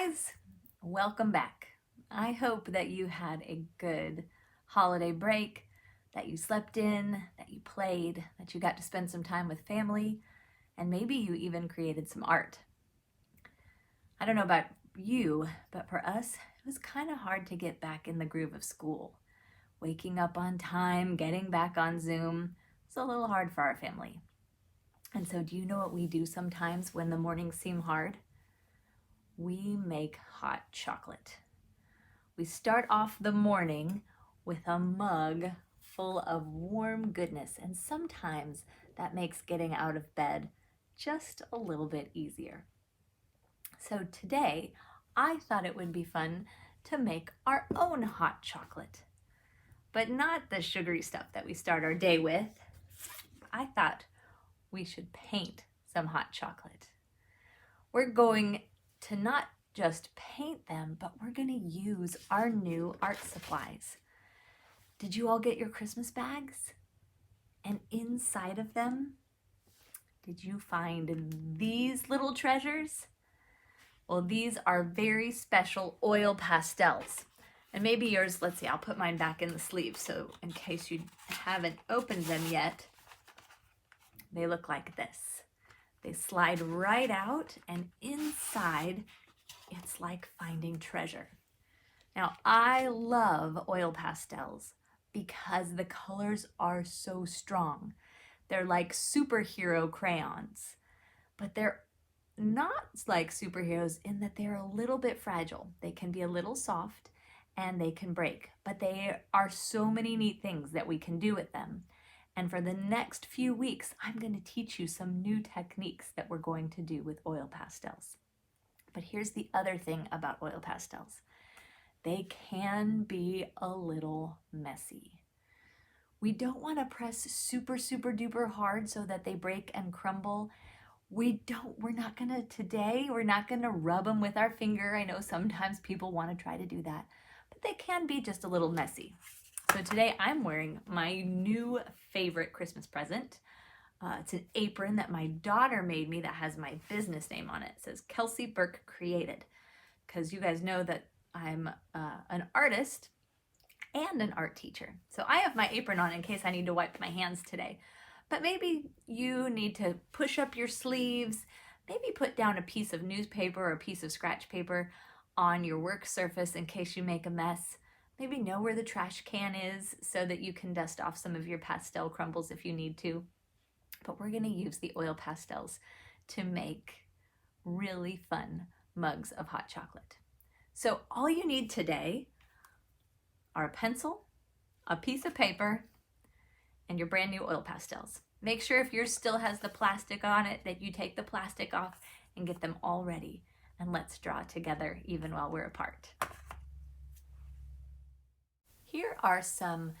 guys, welcome back. I hope that you had a good holiday break, that you slept in, that you played, that you got to spend some time with family, and maybe you even created some art. I don't know about you, but for us, it was kind of hard to get back in the groove of school. Waking up on time, getting back on Zoom, was a little hard for our family. And so do you know what we do sometimes when the mornings seem hard? We make hot chocolate. We start off the morning with a mug full of warm goodness, and sometimes that makes getting out of bed just a little bit easier. So today, I thought it would be fun to make our own hot chocolate, but not the sugary stuff that we start our day with. I thought we should paint some hot chocolate. We're going to not just paint them, but we're going to use our new art supplies. Did you all get your Christmas bags? And inside of them, did you find these little treasures? Well, these are very special oil pastels. And maybe yours, let's see, I'll put mine back in the sleeve so in case you haven't opened them yet, they look like this. They slide right out, and inside, it's like finding treasure. Now, I love oil pastels because the colors are so strong. They're like superhero crayons, but they're not like superheroes in that they're a little bit fragile. They can be a little soft and they can break, but they are so many neat things that we can do with them. And for the next few weeks, I'm going to teach you some new techniques that we're going to do with oil pastels. But here's the other thing about oil pastels. They can be a little messy. We don't want to press super duper hard so that they break and crumble. We're not gonna rub them with our finger. I know sometimes people want to try to do that, but they can be just a little messy. So today I'm wearing my new favorite Christmas present. It's an apron that my daughter made me that has my business name on it. It says Kelsey Burke Created, because you guys know that I'm an artist and an art teacher. So I have my apron on in case I need to wipe my hands today. But maybe you need to push up your sleeves, maybe put down a piece of newspaper or a piece of scratch paper on your work surface in case you make a mess. Maybe know where the trash can is so that you can dust off some of your pastel crumbles if you need to. But we're going to use the oil pastels to make really fun mugs of hot chocolate. So all you need today are a pencil, a piece of paper, and your brand new oil pastels. Make sure if yours still has the plastic on it that you take the plastic off and get them all ready. And let's draw together even while we're apart. Here are some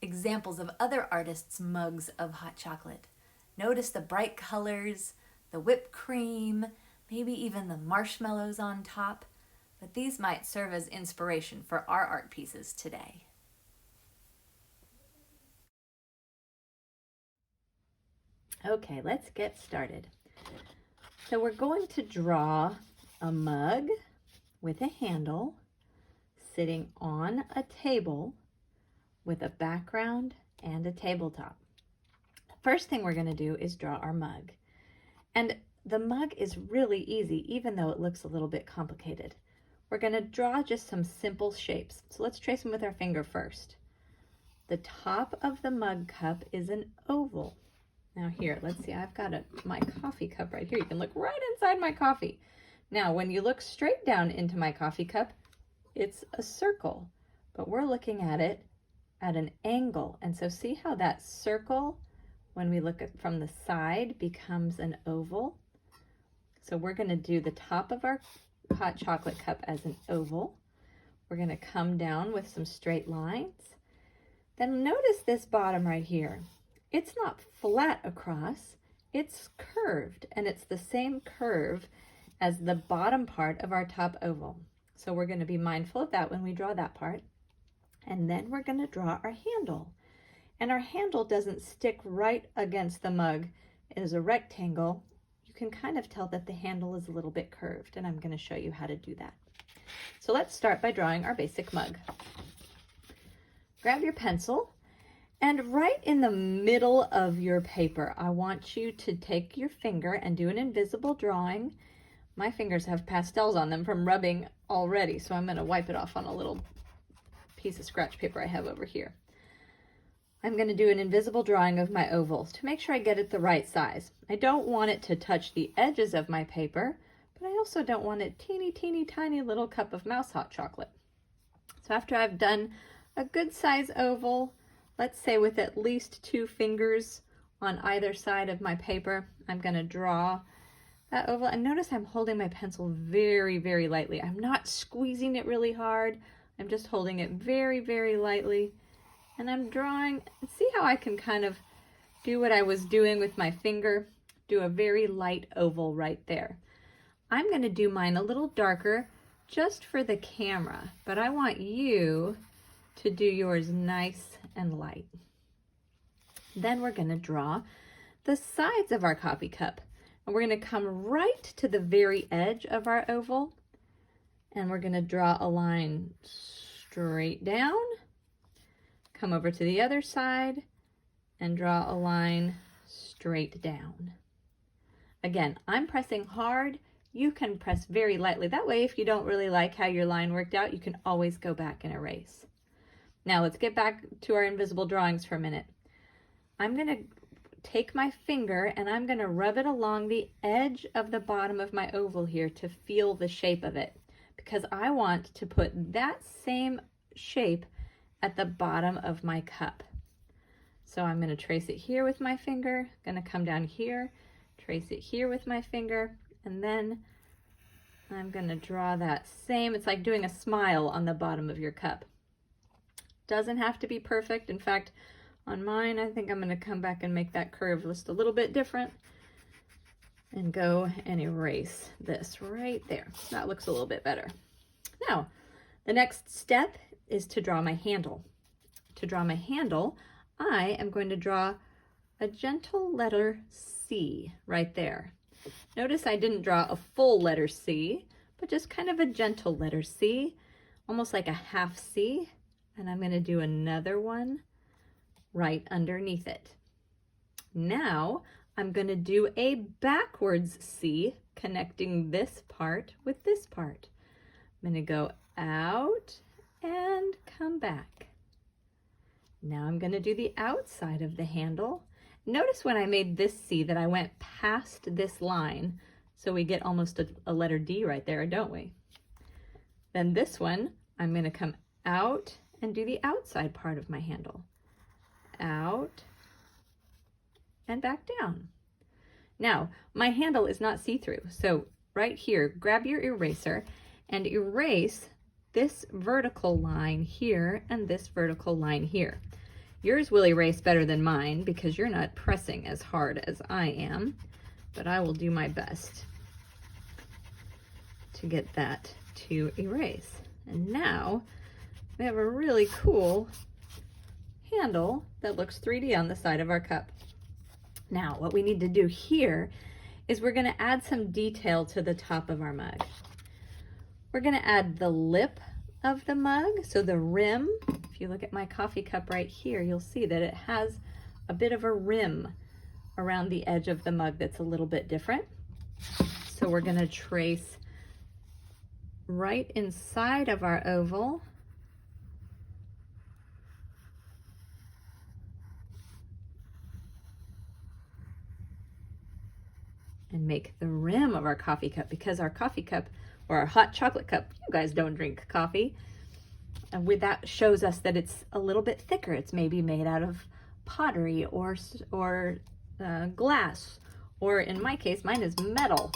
examples of other artists' mugs of hot chocolate. Notice the bright colors, the whipped cream, maybe even the marshmallows on top, but these might serve as inspiration for our art pieces today. Okay, let's get started. So we're going to draw a mug with a handle sitting on a table with a background and a tabletop. First thing we're going to do is draw our mug. And the mug is really easy, even though it looks a little bit complicated. We're going to draw just some simple shapes. So let's trace them with our finger first. The top of the mug cup is an oval. Now here, let's see, I've got my coffee cup right here. You can look right inside my coffee. Now, when you look straight down into my coffee cup, it's a circle, but we're looking at it at an angle. And so see how that circle, when we look at from the side, becomes an oval? So we're going to do the top of our hot chocolate cup as an oval. We're going to come down with some straight lines. Then notice this bottom right here. It's not flat across, it's curved, and it's the same curve as the bottom part of our top oval. So we're going to be mindful of that when we draw that part. And then we're going to draw our handle. And our handle doesn't stick right against the mug. It is a rectangle. You can kind of tell that the handle is a little bit curved, and I'm going to show you how to do that. So let's start by drawing our basic mug. Grab your pencil, and right in the middle of your paper, I want you to take your finger and do an invisible drawing. My fingers have pastels on them from rubbing already, so I'm going to wipe it off on a little piece of scratch paper I have over here. I'm going to do an invisible drawing of my oval to make sure I get it the right size. I don't want it to touch the edges of my paper, but I also don't want a teeny, teeny, tiny little cup of mouse hot chocolate. So after I've done a good size oval, let's say with at least 2 fingers on either side of my paper, I'm going to draw that oval. And notice I'm holding my pencil very, very lightly. I'm not squeezing it really hard. I'm just holding it very, very lightly. And I'm drawing, see how I can kind of do what I was doing with my finger, do a very light oval right there. I'm going to do mine a little darker just for the camera, but I want you to do yours nice and light. Then we're going to draw the sides of our coffee cup, and we're going to come right to the very edge of our oval, and we're going to draw a line straight down, come over to the other side, and draw a line straight down. Again, I'm pressing hard. You can press very lightly. That way, if you don't really like how your line worked out, you can always go back and erase. Now let's get back to our invisible drawings for a minute. I'm going to take my finger and I'm going to rub it along the edge of the bottom of my oval here to feel the shape of it, because I want to put that same shape at the bottom of my cup. So I'm going to trace it here with my finger, going to come down here, trace it here with my finger, and then I'm going to draw that same, it's like doing a smile on the bottom of your cup. Doesn't have to be perfect. In fact, on mine, I think I'm going to come back and make that curve just a little bit different and go and erase this right there. That looks a little bit better. Now, the next step is to draw my handle. To draw my handle, I am going to draw a gentle letter C right there. Notice I didn't draw a full letter C, but just kind of a gentle letter C, almost like a half C. And I'm going to do another one right underneath it. Now I'm going to do a backwards C, connecting this part with this part. I'm going to go out and come back. Now I'm going to do the outside of the handle. Notice when I made this C that I went past this line, so we get almost a letter D right there, don't we? Then this one, I'm going to come out and do the outside part of my handle. Out and back down. Now, my handle is not see-through, so right here, grab your eraser and erase this vertical line here and this vertical line here. Yours will erase better than mine because you're not pressing as hard as I am, but I will do my best to get that to erase. And now we have a really cool handle that looks 3D on the side of our cup. Now, what we need to do here is we're going to add some detail to the top of our mug. We're going to add the lip of the mug, so the rim. If you look at my coffee cup right here, you'll see that it has a bit of a rim around the edge of the mug that's a little bit different. So we're going to trace right inside of our oval. And make the rim of our coffee cup, because our coffee cup, or our hot chocolate cup, you guys don't drink coffee, and with that shows us that it's a little bit thicker. It's maybe made out of pottery or glass, or in my case, mine is metal.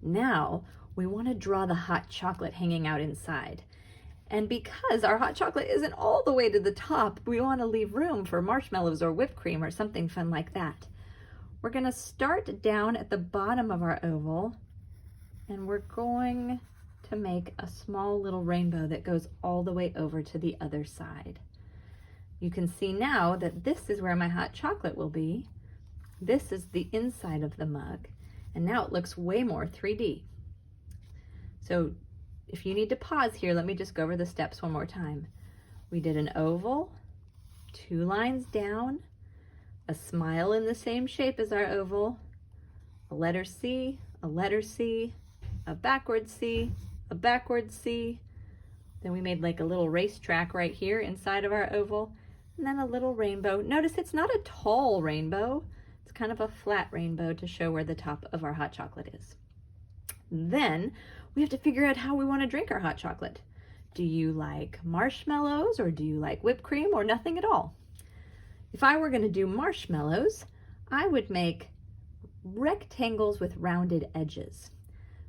Now we want to draw the hot chocolate hanging out inside. And because our hot chocolate isn't all the way to the top, we want to leave room for marshmallows or whipped cream or something fun like that. We're going to start down at the bottom of our oval, and we're going to make a small little rainbow that goes all the way over to the other side. You can see now that this is where my hot chocolate will be, This is the inside of the mug, and now it looks way more 3D. So if you need to pause here, let me just go over the steps one more time. We did an oval, 2 lines down, a smile in the same shape as our oval, a letter C, a letter C, a backward C, a backward C. Then we made like a little racetrack right here inside of our oval, and then a little rainbow. Notice it's not a tall rainbow. It's kind of a flat rainbow to show where the top of our hot chocolate is. Then we have to figure out how we want to drink our hot chocolate. Do you like marshmallows, or do you like whipped cream, or nothing at all? If I were going to do marshmallows, I would make rectangles with rounded edges.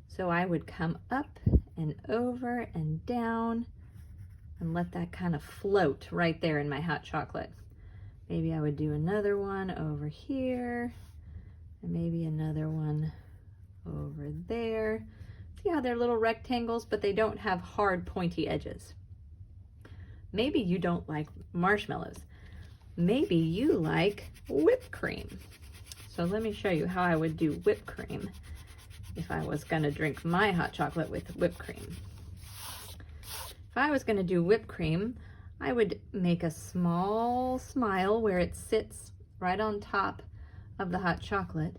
So I would come up and over and down and let that kind of float right there in my hot chocolate. Maybe I would do another one over here, and maybe another one over there. See how they're little rectangles, but they don't have hard pointy edges. Maybe you don't like marshmallows. Maybe you like whipped cream. So let me show you how I would do whipped cream if I was going to drink my hot chocolate with whipped cream. If I was going to do whipped cream, I would make a small smile where it sits right on top of the hot chocolate.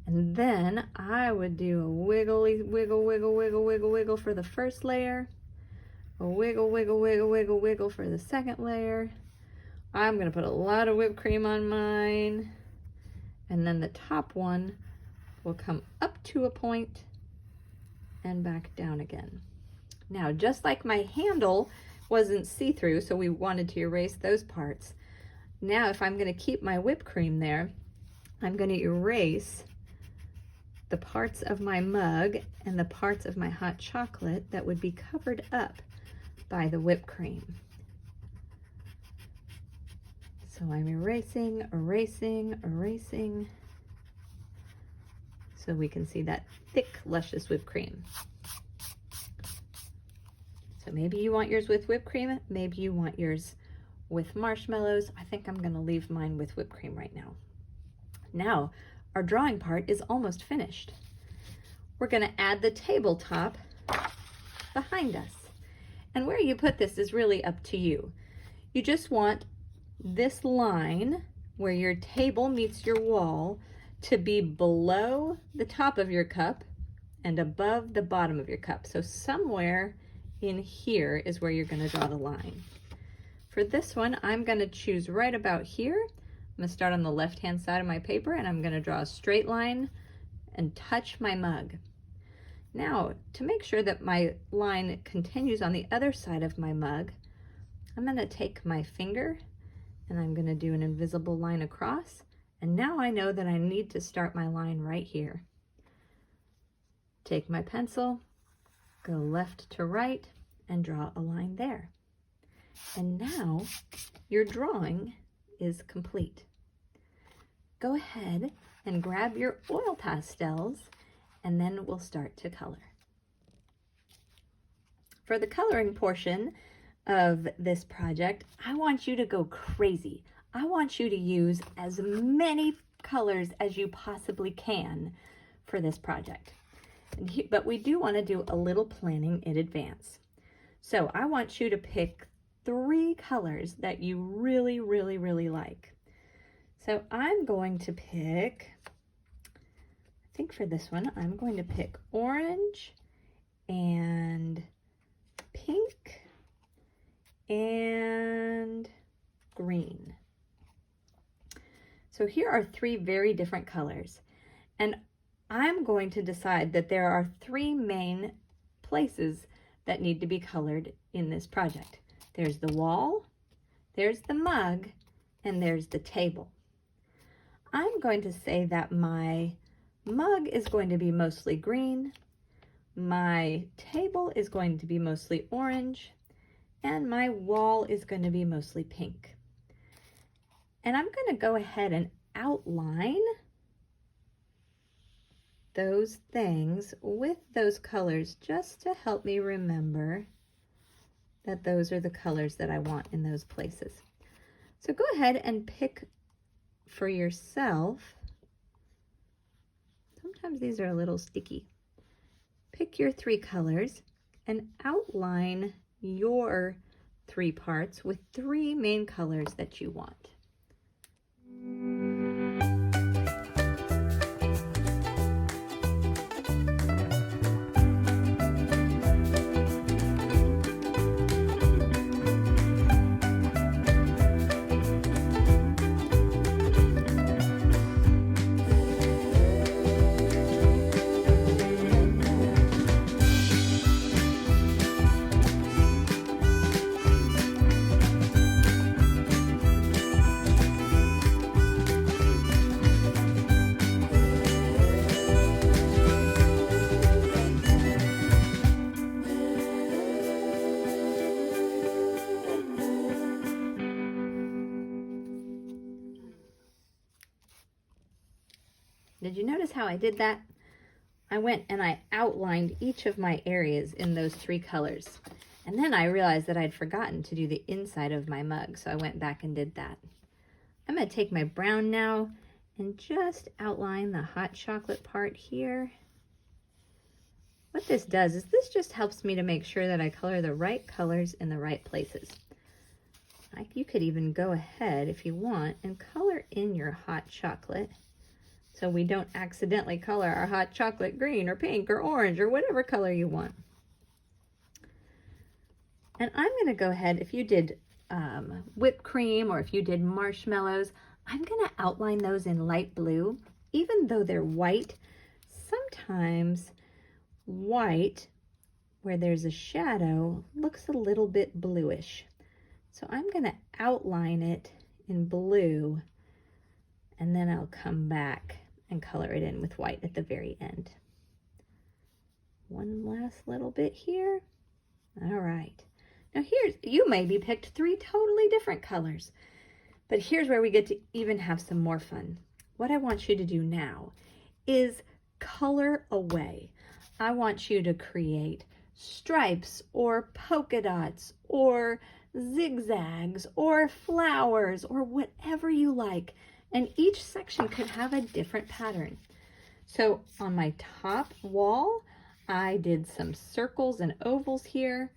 And then I would do a wiggly, wiggle, wiggle, wiggle, wiggle, wiggle for the first layer. A wiggle, wiggle, wiggle, wiggle, wiggle for the second layer. I'm going to put a lot of whipped cream on mine. And then the top one will come up to a point and back down again. Now, just like my handle wasn't see-through, so we wanted to erase those parts. Now, if I'm going to keep my whipped cream there, I'm going to erase the parts of my mug and the parts of my hot chocolate that would be covered up by the whipped cream. So I'm erasing, erasing, erasing, so we can see that thick, luscious whipped cream. So maybe you want yours with whipped cream, maybe you want yours with marshmallows. I think I'm gonna leave mine with whipped cream right now. Now, our drawing part is almost finished. We're gonna add the tabletop behind us. And where you put this is really up to you. You just want this line where your table meets your wall to be below the top of your cup and above the bottom of your cup. So somewhere in here is where you're going to draw the line. For this one, I'm going to choose right about here. I'm going to start on the left-hand side of my paper, and I'm going to draw a straight line and touch my mug. Now, to make sure that my line continues on the other side of my mug, I'm going to take my finger and I'm going to do an invisible line across. And now I know that I need to start my line right here. Take my pencil, go left to right, and draw a line there. And now your drawing is complete. Go ahead and grab your oil pastels, and then we'll start to color. For the coloring portion of this project, I want you to go crazy. I want you to use as many colors as you possibly can for this project. But we do want to do a little planning in advance. So I want you to pick 3 colors that you really, really, really like. So I'm going to pick, I think for this one, I'm going to pick orange and pink and green. So here are 3 very different colors, and I'm going to decide that there are 3 main places that need to be colored in this project. There's the wall, there's the mug, and there's the table. I'm going to say that my mug is going to be mostly green, my table is going to be mostly orange, and my wall is going to be mostly pink. And I'm going to go ahead and outline those things with those colors just to help me remember that those are the colors that I want in those places. So go ahead and pick for yourself Sometimes these are a little sticky. Pick your 3 colors and outline your 3 parts with 3 main colors that you want. Did you notice how I did that? I went and I outlined each of my areas in those 3 colors. And then I realized that I'd forgotten to do the inside of my mug, so I went back and did that. I'm going to take my brown now and just outline the hot chocolate part here. What this does is this just helps me to make sure that I color the right colors in the right places. You could even go ahead if you want and color in your hot chocolate, so we don't accidentally color our hot chocolate green or pink or orange or whatever color you want. And I'm going to go ahead, if you did whipped cream or if you did marshmallows, I'm going to outline those in light blue. Even though they're white, sometimes white, where there's a shadow, looks a little bit bluish. So I'm going to outline it in blue, and then I'll come back and color it in with white at the very end. One last little bit here. All right. Now you maybe picked 3 totally different colors, but here's where we get to even have some more fun. What I want you to do now is color away. I want you to create stripes or polka dots or zigzags or flowers or whatever you like. And each section could have a different pattern. So on my top wall, I did some circles and ovals here.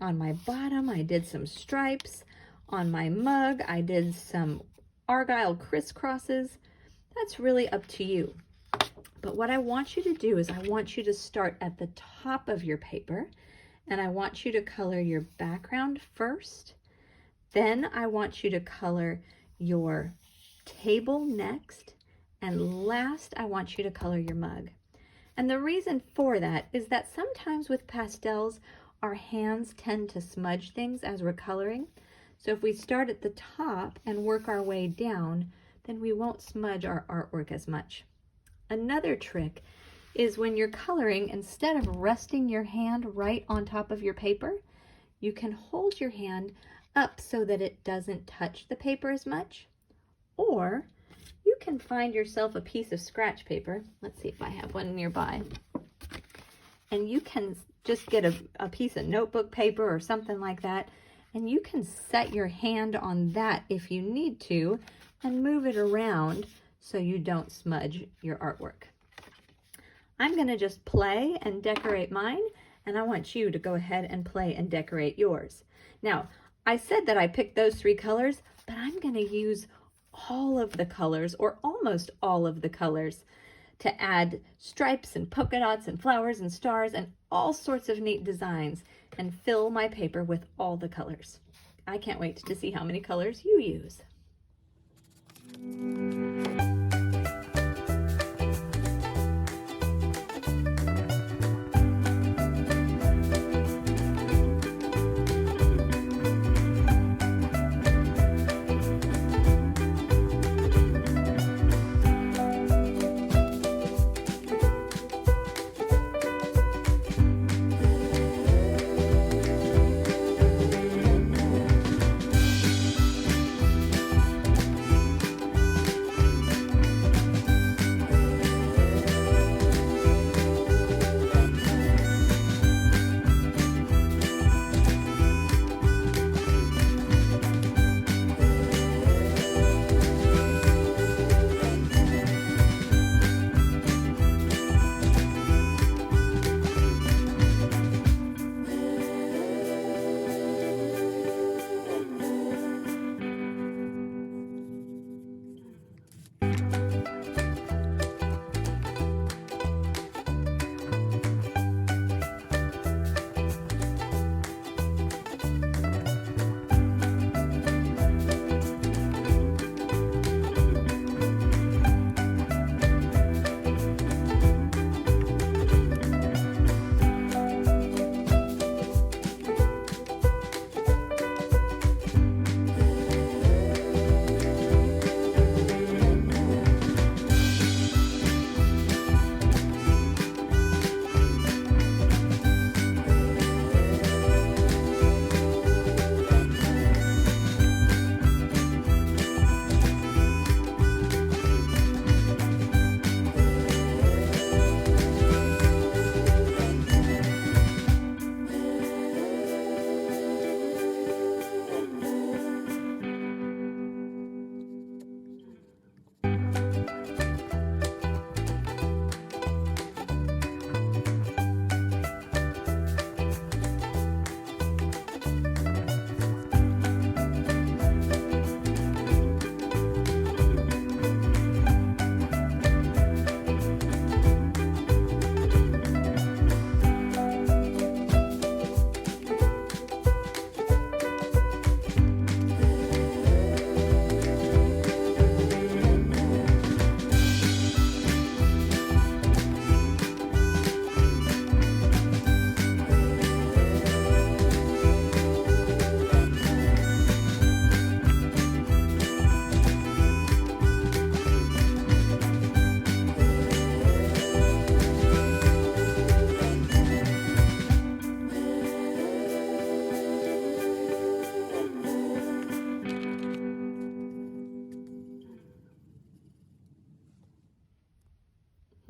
On my bottom, I did some stripes. On my mug, I did some argyle crisscrosses. That's really up to you. But what I want you to do is I want you to start at the top of your paper, and I want you to color your background first. Then I want you to color your table next, and last I want you to color your mug. And the reason for that is that sometimes with pastels our hands tend to smudge things as we're coloring. So if we start at the top and work our way down, then we won't smudge our artwork as much. Another trick is when you're coloring, instead of resting your hand right on top of your paper, you can hold your hand up so that it doesn't touch the paper as much. Or you can find yourself a piece of scratch paper. Let's see if I have one nearby. And you can just get a piece of notebook paper or something like that, and you can set your hand on that if you need to and move it around so you don't smudge your artwork. I'm going to just play and decorate mine, and I want you to go ahead and play and decorate yours. Now, I said that I picked those 3 colors, but I'm going to use all of the colors, or almost all of the colors, to add stripes and polka dots and flowers and stars and all sorts of neat designs, and fill my paper with all the colors. I can't wait to see how many colors you use.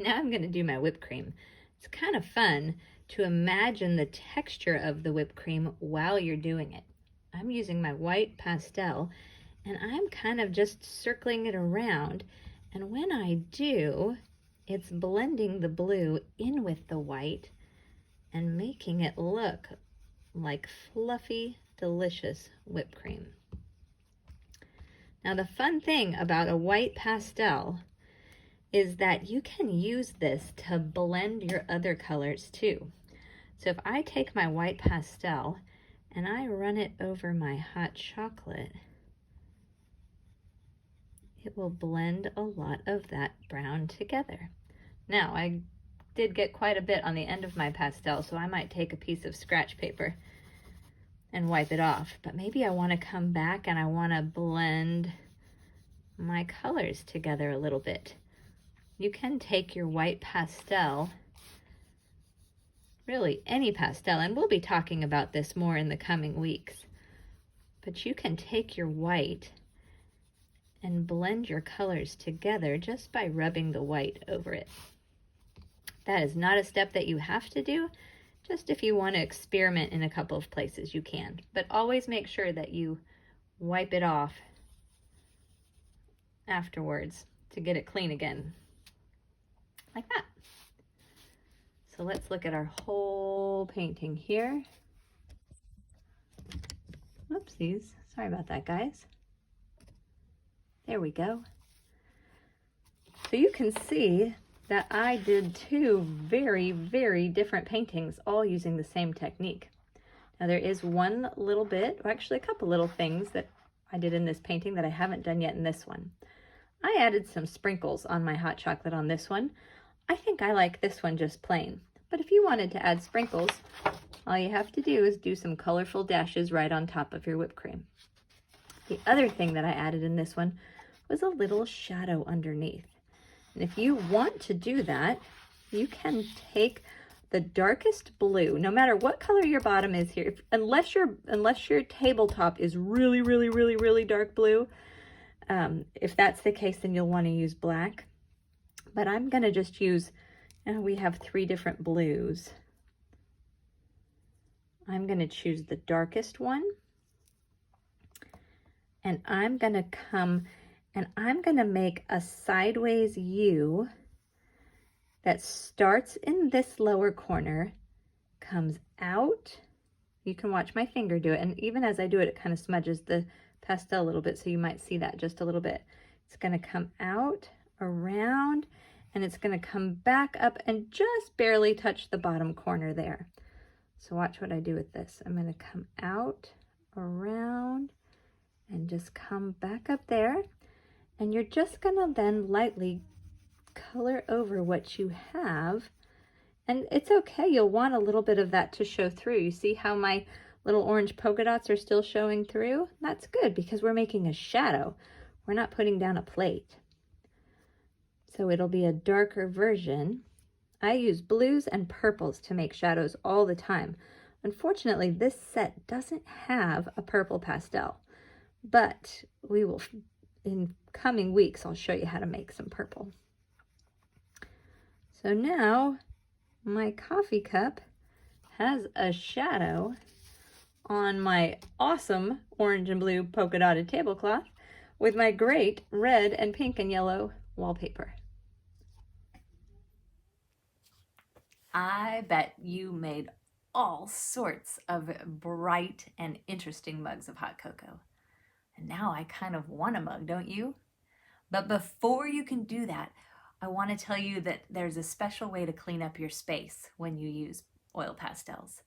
Now I'm going to do my whipped cream. It's kind of fun to imagine the texture of the whipped cream while you're doing it. I'm using my white pastel and I'm kind of just circling it around. And when I do, it's blending the blue in with the white and making it look like fluffy, delicious whipped cream. Now the fun thing about a white pastel is that you can use this to blend your other colors too. So if I take my white pastel and I run it over my hot chocolate, it will blend a lot of that brown together. Now I did get quite a bit on the end of my pastel, so I might take a piece of scratch paper and wipe it off, but maybe I want to come back and I want to blend my colors together a little bit. You can take your white pastel, really any pastel, and we'll be talking about this more in the coming weeks, but you can take your white and blend your colors together just by rubbing the white over it. That is not a step that you have to do. Just if you want to experiment in a couple of places, you can. But always make sure that you wipe it off afterwards to get it clean again. Like that. So let's look at our whole painting here. Oopsies. Sorry about that, guys. There we go. So you can see that I did two very, very different paintings, all using the same technique. Now there is one little bit, or actually a couple little things that I did in this painting that I haven't done yet in this one. I added some sprinkles on my hot chocolate on this one. I think I like this one just plain, but if you wanted to add sprinkles, all you have to do is do some colorful dashes right on top of your whipped cream. The other thing that I added in this one was a little shadow underneath. And if you want to do that, you can take the darkest blue, no matter what color your bottom is here, unless your tabletop is really, really, really, really dark blue. If that's the case, then you'll want to use black. But I'm going to just use, we have 3 different blues. I'm going to choose the darkest one. And I'm going to come and I'm going to make a sideways U that starts in this lower corner, comes out. You can watch my finger do it, and even as I do it, it kind of smudges the pastel a little bit, so you might see that just a little bit. It's going to come out, around, and it's going to come back up and just barely touch the bottom corner there. So watch what I do with this. I'm going to come out, around, and just come back up there. And you're just gonna then lightly color over what you have. And it's okay, you'll want a little bit of that to show through. You see how my little orange polka dots are still showing through? That's good because we're making a shadow. We're not putting down a plate. So it'll be a darker version. I use blues and purples to make shadows all the time. Unfortunately, this set doesn't have a purple pastel, but we will, in coming weeks, I'll show you how to make some purple. So now my coffee cup has a shadow on my awesome orange and blue polka dotted tablecloth with my great red and pink and yellow wallpaper. I bet you made all sorts of bright and interesting mugs of hot cocoa. And now I kind of want a mug, don't you? But before you can do that, I want to tell you that there's a special way to clean up your space when you use oil pastels.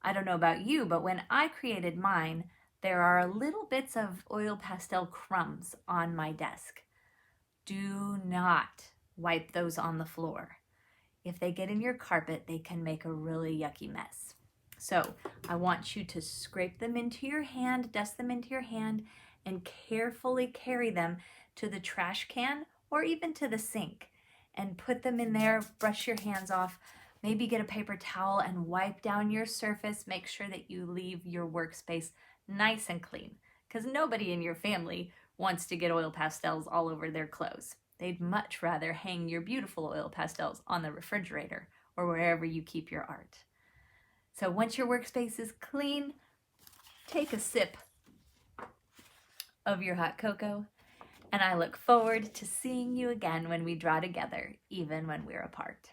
I don't know about you, but when I created mine, there are little bits of oil pastel crumbs on my desk. Do not wipe those on the floor. If they get in your carpet, they can make a really yucky mess. So I want you to scrape them into your hand, dust them into your hand, and carefully carry them to the trash can or even to the sink and put them in there, brush your hands off, maybe get a paper towel and wipe down your surface. Make sure that you leave your workspace nice and clean because nobody in your family wants to get oil pastels all over their clothes. They'd much rather hang your beautiful oil pastels on the refrigerator or wherever you keep your art. So once your workspace is clean, take a sip of your hot cocoa, and I look forward to seeing you again when we draw together, even when we're apart.